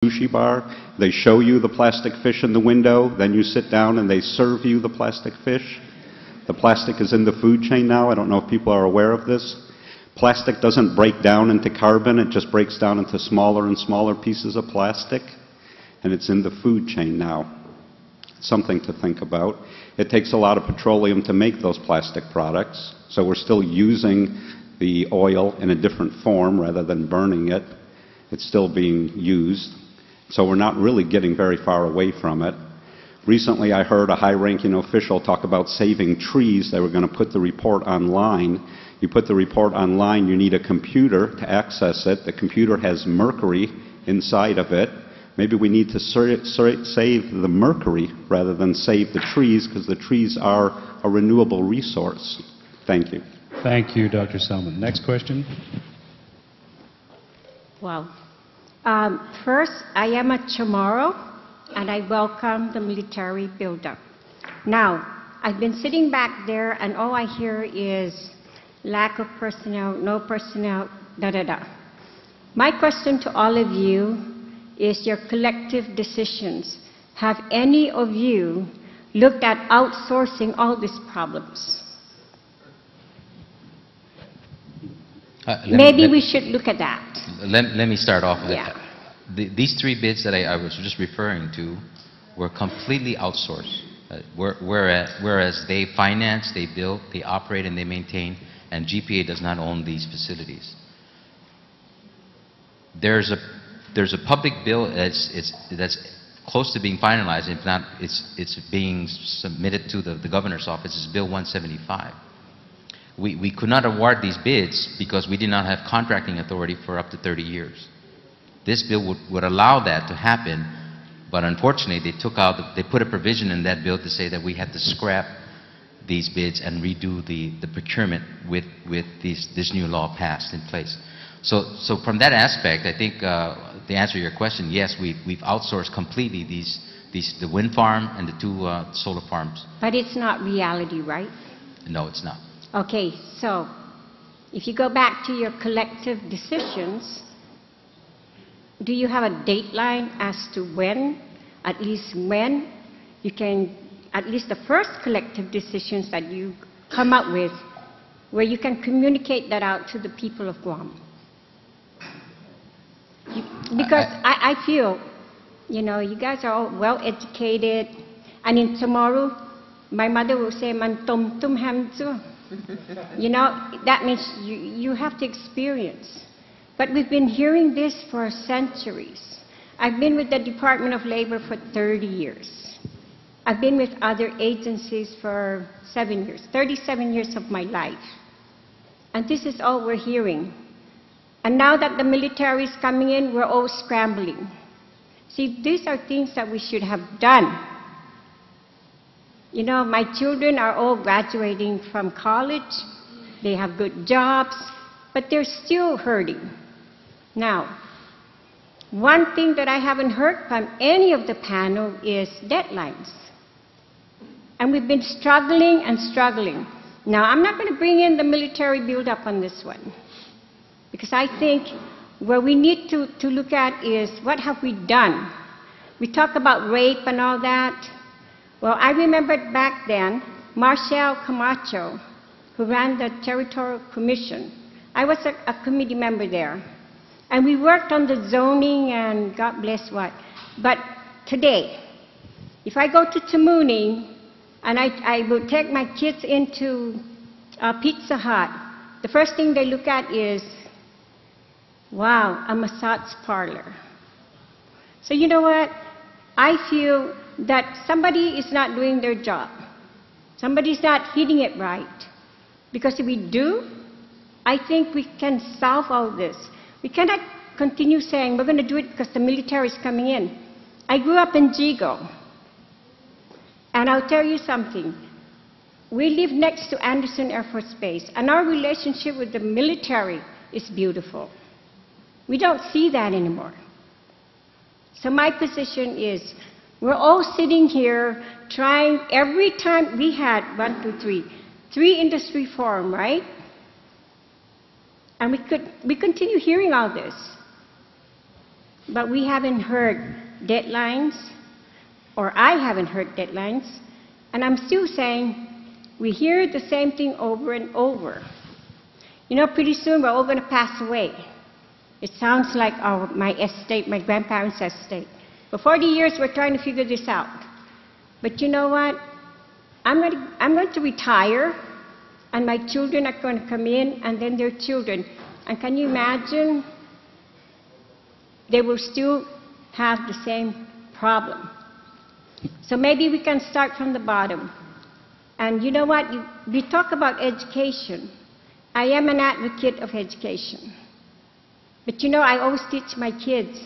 sushi bar. They show you the plastic fish in the window, then you sit down and they serve you the plastic fish. The plastic is in the food chain now. I don't know if people are aware of this. Plastic doesn't break down into carbon, it just breaks down into smaller and smaller pieces of plastic, and it's in the food chain now. Something to think about. It takes a lot of petroleum to make those plastic products, so we're still using the oil in a different form rather than burning it. It's still being used, so we're not really getting very far away from it. Recently I heard a high-ranking official talk about saving trees. They were going to put the report online. You put the report online, you need a computer to access it. The computer has mercury inside of it. Maybe we need to save the mercury rather than save the trees, because the trees are a renewable resource. Thank you. Thank you, Dr. Selman. Next question. Well, first, I am a Chamorro, and I welcome the military buildup. Now, I've been sitting back there, and all I hear is lack of personnel, no personnel, da-da-da. My question to all of you is your collective decisions. Have any of you looked at outsourcing all these problems? Maybe we should look at that. Let me start off with Yeah. These three bids that I was just referring to were completely outsourced, whereas they finance, they build, they operate, and they maintain, and GPA does not own these facilities. There's a public bill that's close to being finalized. If not, it's being submitted to the governor's office. It's Bill 175. We could not award these bids because we did not have contracting authority for up to 30 years. This bill would allow that to happen, but unfortunately they put a provision in that bill to say that we had to scrap these bids and redo the procurement with this new law passed in place. So from that aspect, I think to answer your question, yes, we've outsourced completely the wind farm and the two solar farms. But it's not reality, right? No, it's not. Okay, so if you go back to your collective decisions, do you have a dateline as to when, at least when, you can, at least the first collective decisions that you come up with, where you can communicate that out to the people of Guam? Because I feel, you know, you guys are all well educated, and in tomorrow, my mother will say, "Man tum tum ham too." You know, that means you have to experience. But we've been hearing this for centuries. I've been with the Department of Labor for 30 years. I've been with other agencies for 7 years, 37 years of my life. And this is all we're hearing. And now that the military is coming in, we're all scrambling. See, these are things that we should have done. You know, my children are all graduating from college. They have good jobs, but they're still hurting. Now, one thing that I haven't heard from any of the panel is deadlines. And we've been struggling and struggling. Now, I'm not going to bring in the military buildup on this one, because I think where we need to look at is what have we done? We talk about rape and all that. Well, I remembered back then, Marcel Camacho, who ran the Territorial Commission. I was a committee member there. And we worked on the zoning and God bless what. But today, if I go to Tamuning and I will take my kids into Pizza Hut, the first thing they look at is, wow, a massage parlor. So you know what? I feel that somebody is not doing their job. Somebody's not hitting it right. Because if we do, I think we can solve all this. We cannot continue saying we're going to do it because the military is coming in. I grew up in Jigo. And I'll tell you something. We live next to Anderson Air Force Base, and our relationship with the military is beautiful. We don't see that anymore. So my position is, we're all sitting here trying, every time we had 3 industry forum, right? And we continue hearing all this. but we haven't heard deadlines, or I haven't heard deadlines, and I'm still saying we hear the same thing over and over. You know, pretty soon we're all going to pass away. It sounds like my estate, my grandparents' estate. For 40 years we're trying to figure this out. But you know what? I'm going to retire, and my children are going to come in, and then their children. And can you imagine? They will still have the same problem. So maybe we can start from the bottom. And you know what? We talk about education. I am an advocate of education. But you know, I always teach my kids,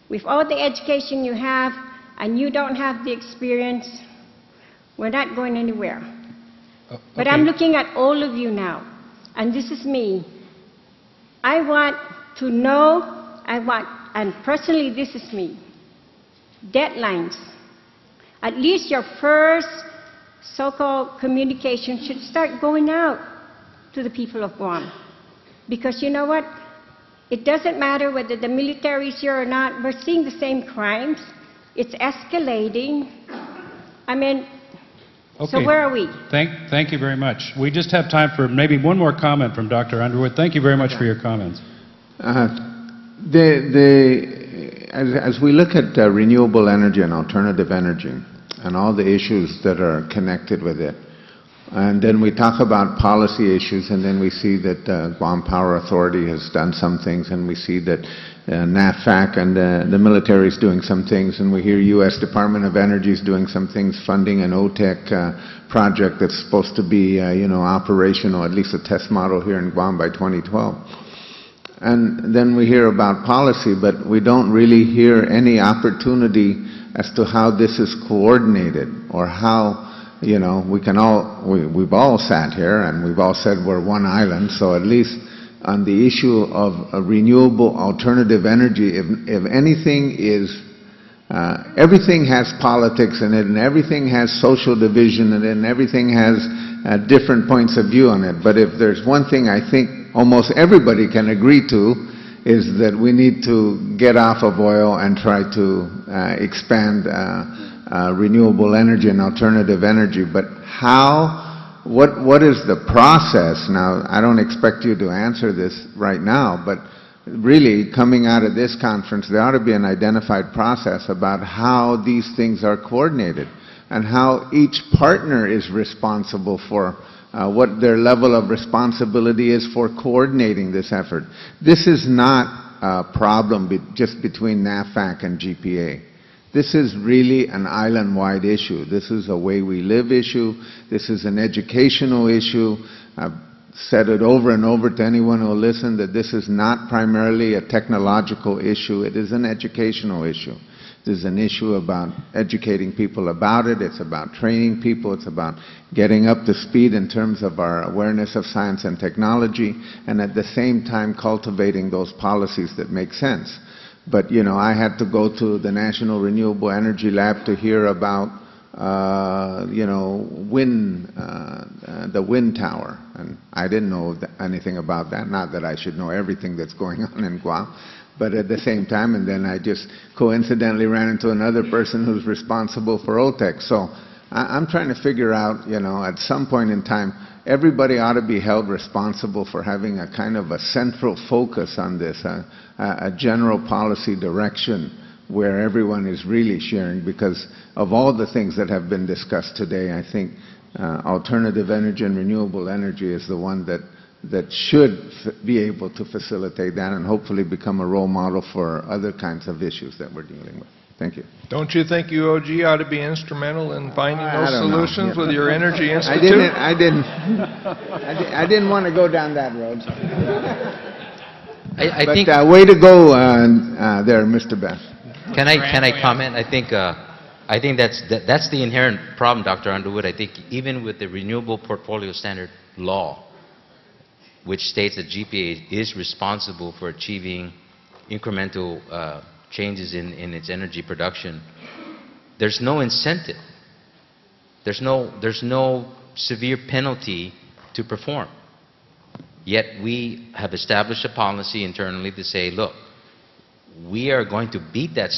with all the education you have, and you don't have the experience, we're not going anywhere. Okay. But I'm looking at all of you now, and this is me. I want to know, and personally this is me, deadlines. At least your first so-called communication should start going out to the people of Guam. Because you know what? It doesn't matter whether the military is here or not, we're seeing the same crimes. It's escalating. I mean, Okay. so where are we? Thank you very much. We just have time for maybe one more comment from Dr. Underwood. Thank you very much for your comments. As we look at renewable energy and alternative energy and all the issues that are connected with it, and then we talk about policy issues, and then we see that Guam Power Authority has done some things, and we see that NAFAC and the military is doing some things, and we hear U.S. Department of Energy is doing some things, funding an OTEC project that's supposed to be, operational, at least a test model here in Guam by 2012. And then we hear about policy, but we don't really hear any opportunity as to how this is coordinated, or how, we've all sat here and we've all said we're one island, so at least on the issue of renewable alternative energy, if anything is, everything has politics in it, and everything has social division in it, and everything has different points of view on it. But if there's one thing I think almost everybody can agree to, is that we need to get off of oil and try to expand renewable energy and alternative energy. But how, what is the process? Now, I don't expect you to answer this right now, but really coming out of this conference, there ought to be an identified process about how these things are coordinated, and how each partner is responsible for what their level of responsibility is for coordinating this effort. This is not a problem just between NAFAC and GPA. This is really an island-wide issue. This is a way we live issue. This is an educational issue. I've said it over and over to anyone who will listen, that this is not primarily a technological issue. It is an educational issue. This is an issue about educating people about it. It's about training people. It's about getting up to speed in terms of our awareness of science and technology, and at the same time cultivating those policies that make sense. But, I had to go to the National Renewable Energy Lab to hear about, the wind tower. And I didn't know anything about that. Not that I should know everything that's going on in Guam. But at the same time, and then I just coincidentally ran into another person who's responsible for OTEC. So I'm trying to figure out, at some point in time, everybody ought to be held responsible for having a kind of a central focus on this, a general policy direction where everyone is really sharing. Because of all the things that have been discussed today, I think alternative energy and renewable energy is the one that should be able to facilitate that, and hopefully become a role model for other kinds of issues that we're dealing with. Thank you. Don't you think UOG ought to be instrumental in finding those solutions with your Energy Institute? I didn't want to go down that road. I think. Way to go there, Mr. Beth. Can I comment? I think that's the inherent problem, Dr. Underwood. I think even with the Renewable Portfolio Standard law, which states that GPA is responsible for achieving incremental changes in its energy production, there's no incentive. There's no severe penalty to perform. Yet we have established a policy internally to say, look, we are going to beat that